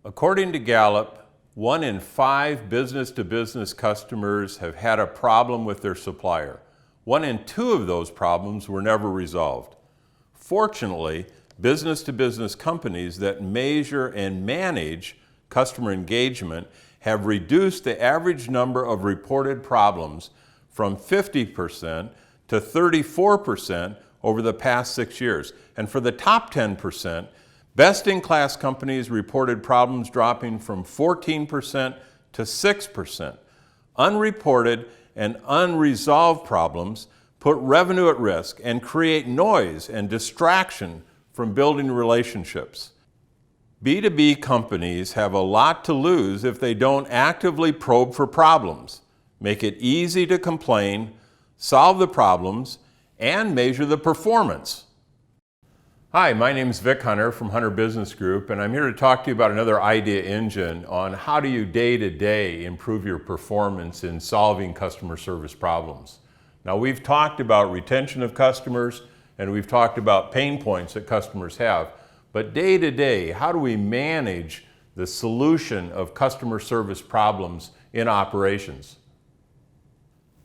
According to Gallup, 1 in 5 business-to-business customers have had a problem with their supplier. 1 in 2 of those problems were never resolved. Fortunately, business-to-business companies that measure and manage customer engagement have reduced the average number of reported problems from 50% to 34% over the past 6 years. And for the top 10%, best-in-class companies reported problems dropping from 14% to 6%. Unreported and unresolved problems put revenue at risk and create noise and distraction from building relationships. B2B companies have a lot to lose if they don't actively probe for problems, make it easy to complain, solve the problems, and measure the performance. Hi, my name is Vic Hunter from Hunter Business Group, and I'm here to talk to you about another idea engine on how do you day-to-day improve your performance in solving customer service problems. Now, we've talked about retention of customers, and we've talked about pain points that customers have, but day-to-day, how do we manage the solution of customer service problems in operations?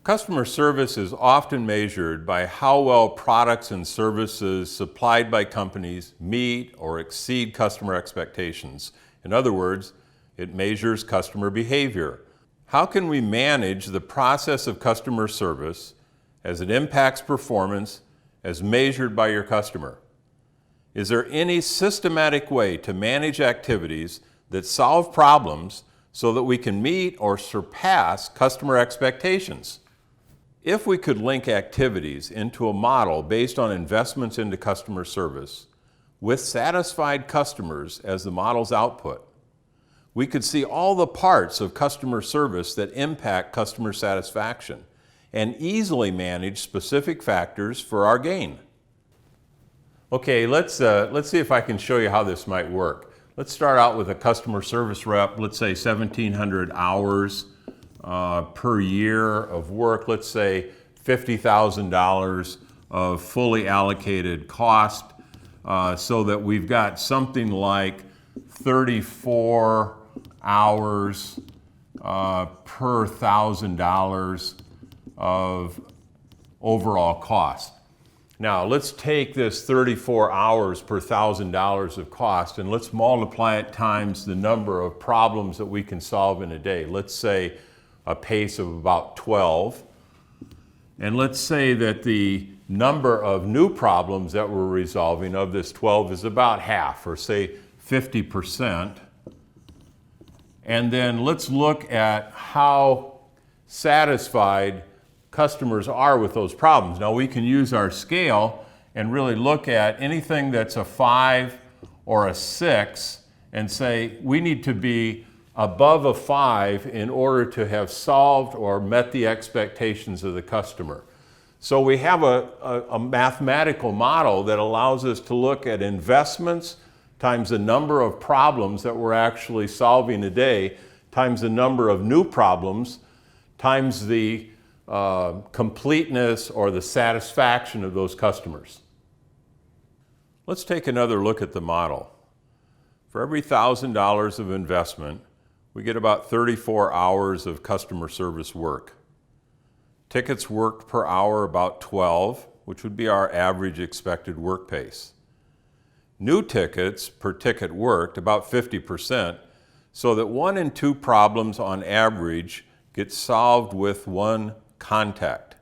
Customer service is often measured by how well products and services supplied by companies meet or exceed customer expectations. In other words, it measures customer behavior. How can we manage the process of customer service as it impacts performance as measured by your customer? Is there any systematic way to manage activities that solve problems so that we can meet or surpass customer expectations? If we could link activities into a model based on investments into customer service with satisfied customers as the model's output, we could see all the parts of customer service that impact customer satisfaction and easily manage specific factors for our gain. Okay, let's see if I can show you how this might work. Let's start out with a customer service rep, let's say 1,700 hours per year of work, let's say $50,000 of fully allocated cost, so that we've got something like 34 hours per $1,000 of overall cost. Now let's take this 34 hours per $1,000 of cost and let's multiply it times the number of problems that we can solve in a day. Let's say a pace of about 12. And let's say that the number of new problems that we're resolving of this 12 is about half, or say 50%. And then let's look at how satisfied customers are with those problems. Now we can use our scale and really look at anything that's a 5 or a 6 and say we need to be above a 5 in order to have solved or met the expectations of the customer. So we have a mathematical model that allows us to look at investments times the number of problems that we're actually solving a day times the number of new problems times the completeness or the satisfaction of those customers. Let's take another look at the model. For every $1,000 of investment, we get about 34 hours of customer service work. Tickets worked per hour about 12, which would be our average expected work pace. New tickets per ticket worked about 50%, so that 1 in 2 problems on average get solved with 1 contact.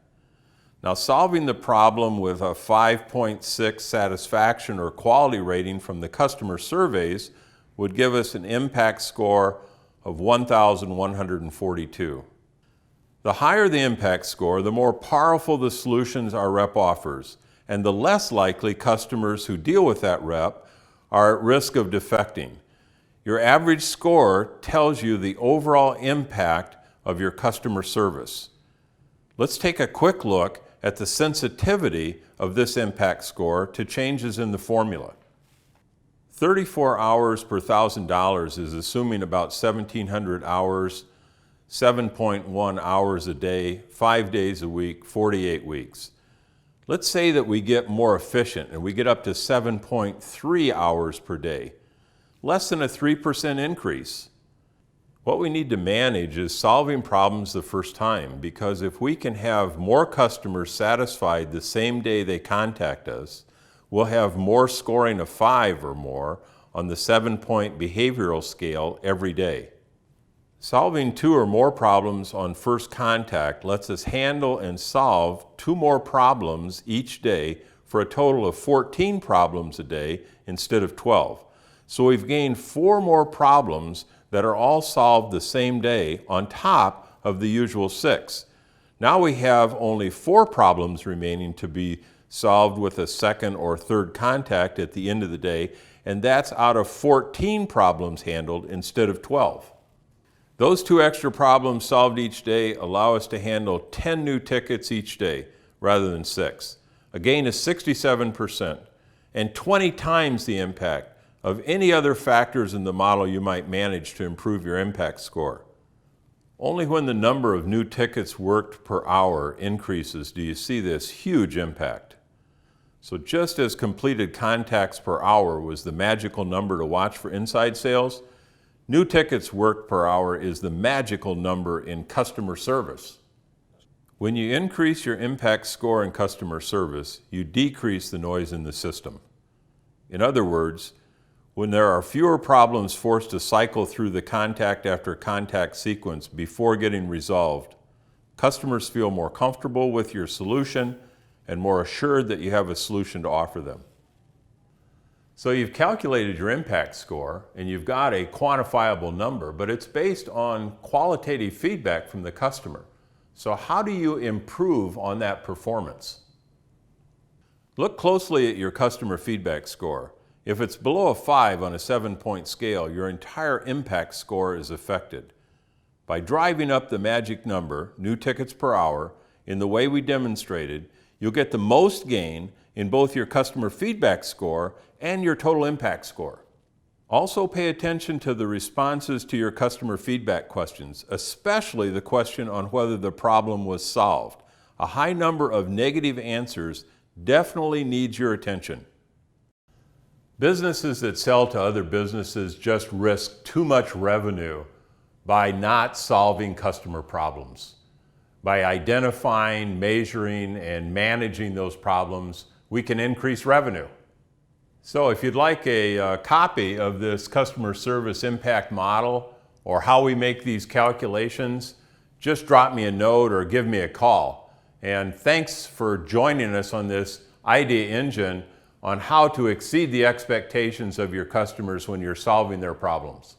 Now, solving the problem with a 5.6 satisfaction or quality rating from the customer surveys would give us an impact score of 1,142. The higher the impact score, the more powerful the solutions our rep offers, and the less likely customers who deal with that rep are at risk of defecting. Your average score tells you the overall impact of your customer service. Let's take a quick look at the sensitivity of this impact score to changes in the formula. 34 hours per $1,000 is assuming about 1,700 hours, 7.1 hours a day, 5 days a week, 48 weeks. Let's say that we get more efficient and we get up to 7.3 hours per day. less than a 3% increase. What we need to manage is solving problems the first time, because if we can have more customers satisfied the same day they contact us, we'll have more scoring of 5 or more on the 7-point behavioral scale every day. Solving 2 or more problems on first contact lets us handle and solve 2 more problems each day for a total of 14 problems a day instead of 12. So we've gained 4 more problems that are all solved the same day on top of the usual 6. Now we have only 4 problems remaining to be solved with a second or third contact at the end of the day, and that's out of 14 problems handled instead of 12. Those 2 extra problems solved each day allow us to handle 10 new tickets each day rather than 6, a gain of 67%, and 20 times the impact of any other factors in the model you might manage to improve your impact score. Only when the number of new tickets worked per hour increases do you see this huge impact. So just as completed contacts per hour was the magical number to watch for inside sales, new tickets worked per hour is the magical number in customer service. When you increase your impact score in customer service, you decrease the noise in the system. In other words, when there are fewer problems forced to cycle through the contact after contact sequence before getting resolved, customers feel more comfortable with your solution and more assured that you have a solution to offer them. So you've calculated your impact score and you've got a quantifiable number, but it's based on qualitative feedback from the customer. So how do you improve on that performance? Look closely at your customer feedback score. If it's below a 5 on a 7-point scale, your entire impact score is affected. By driving up the magic number, new tickets per hour, in the way we demonstrated, you'll get the most gain in both your customer feedback score and your total impact score. Also pay attention to the responses to your customer feedback questions, especially the question on whether the problem was solved. A high number of negative answers definitely needs your attention. Businesses that sell to other businesses just risk too much revenue by not solving customer problems. By identifying, measuring, and managing those problems, we can increase revenue. So if you'd like a copy of this customer service impact model or how we make these calculations, just drop me a note or give me a call. And thanks for joining us on this idea engine on how to exceed the expectations of your customers when you're solving their problems.